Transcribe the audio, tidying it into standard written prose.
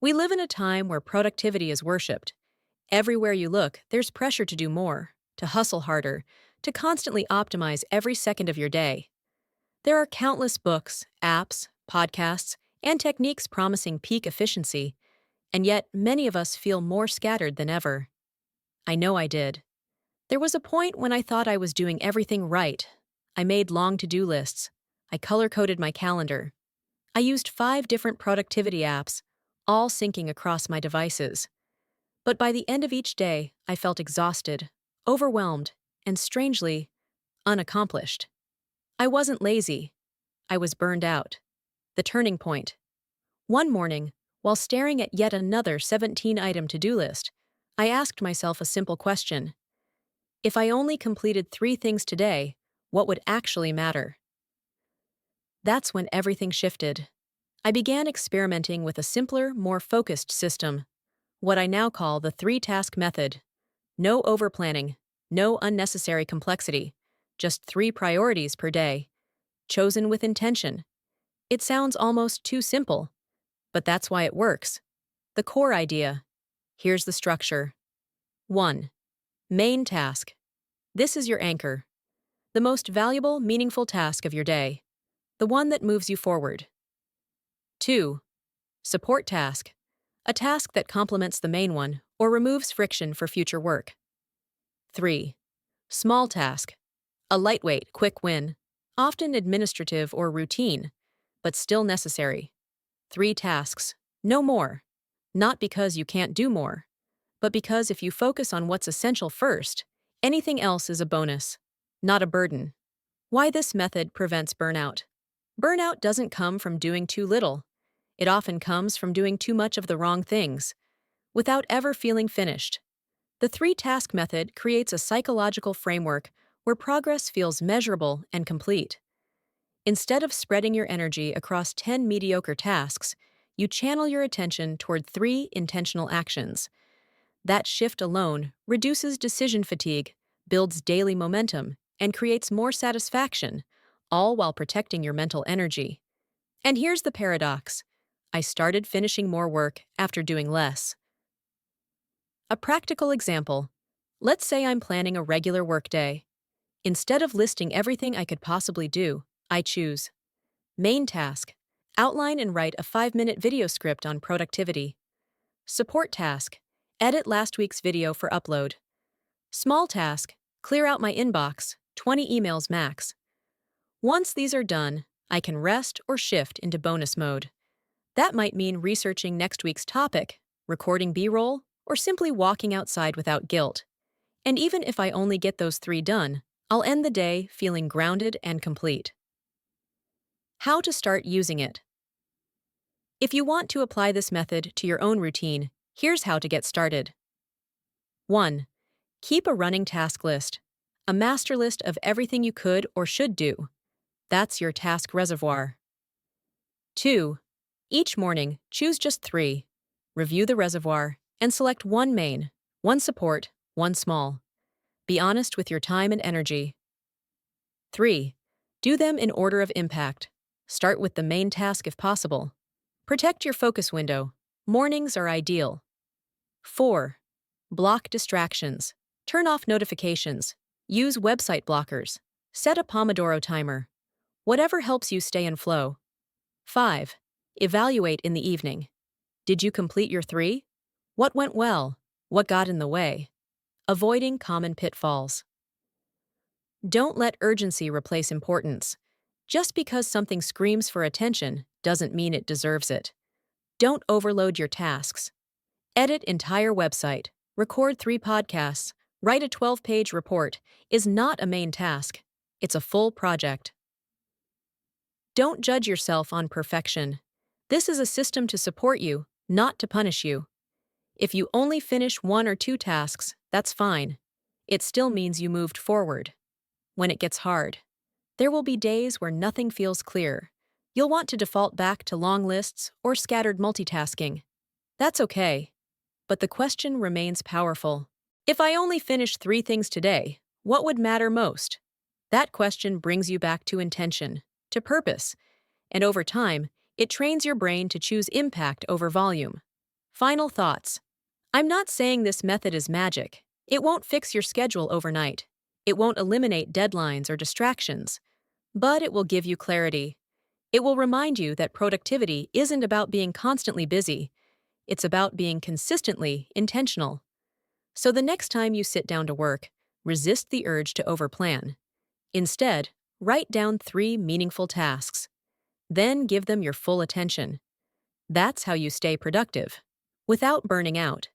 We live in a time where productivity is worshipped. Everywhere you look, there's pressure to do more, to hustle harder, to constantly optimize every second of your day. There are countless books, apps, podcasts, and techniques promising peak efficiency, and yet many of us feel more scattered than ever. I know I did. There was a point when I thought I was doing everything right. I made long to-do lists. I color-coded my calendar. I used 5 different productivity apps, all syncing across my devices. But by the end of each day, I felt exhausted, overwhelmed, and strangely, unaccomplished. I wasn't lazy. I was burned out. The turning point. One morning, while staring at yet another 17-item to-do list, I asked myself a simple question. If I only completed 3 things today, what would actually matter? That's when everything shifted. I began experimenting with a simpler, more focused system, what I now call the 3-task method. No overplanning, no unnecessary complexity, just 3 priorities per day, chosen with intention. It sounds almost too simple, but that's why it works. The core idea. Here's the structure. 1. Main task. This is your anchor. The most valuable, meaningful task of your day. The one that moves you forward. 2. Support task. A task that complements the main one or removes friction for future work. 3. Small task. A lightweight, quick win, often administrative or routine, but still necessary. 3 tasks, no more. Not because you can't do more, but because if you focus on what's essential first, anything else is a bonus, not a burden. Why this method prevents burnout. Burnout doesn't come from doing too little. It often comes from doing too much of the wrong things, without ever feeling finished. The 3-task method creates a psychological framework where progress feels measurable and complete. Instead of spreading your energy across 10 mediocre tasks, you channel your attention toward 3 intentional actions. That shift alone reduces decision fatigue, builds daily momentum, and creates more satisfaction, all while protecting your mental energy. And here's the paradox. I started finishing more work after doing less. A practical example. Let's say I'm planning a regular workday. Instead of listing everything I could possibly do, I choose Main task. Outline and write a 5-minute video script on productivity. Support task. Edit last week's video for upload. Small task. Clear out my inbox, 20 emails max. Once these are done, I can rest or shift into bonus mode. That might mean researching next week's topic, recording B-roll, or simply walking outside without guilt. And even if I only get those 3 done, I'll end the day feeling grounded and complete. How to start using it. If you want to apply this method to your own routine, here's how to get started. 1. Keep a running task list. A master list of everything you could or should do. That's your task reservoir. 2. Each morning, choose just 3. Review the reservoir and select 1 main, 1 support, 1 small. Be honest with your time and energy. 3. Do them in order of impact. Start with the main task if possible. Protect your focus window. Mornings are ideal. 4. Block distractions. Turn off notifications. Use website blockers. Set a Pomodoro timer. Whatever helps you stay in flow. 5. Evaluate in the evening. Did you complete your 3? What went well? What got in the way? Avoiding common pitfalls. Don't let urgency replace importance. Just because something screams for attention doesn't mean it deserves it. Don't overload your tasks. Edit entire website, record 3 podcasts, write a 12-page report is not a main task. It's a full project. Don't judge yourself on perfection. This is a system to support you, not to punish you. If you only finish 1 or 2 tasks, that's fine. It still means you moved forward. When it gets hard, there will be days where nothing feels clear. You'll want to default back to long lists or scattered multitasking. That's okay. But the question remains powerful. If I only finish 3 things today, what would matter most? That question brings you back to intention, to purpose, and over time, it trains your brain to choose impact over volume. Final thoughts. I'm not saying this method is magic. It won't fix your schedule overnight. It won't eliminate deadlines or distractions. But it will give you clarity. It will remind you that productivity isn't about being constantly busy. It's about being consistently intentional. So the next time you sit down to work, resist the urge to overplan. Instead, write down 3 meaningful tasks. Then give them your full attention. That's how you stay productive without burning out.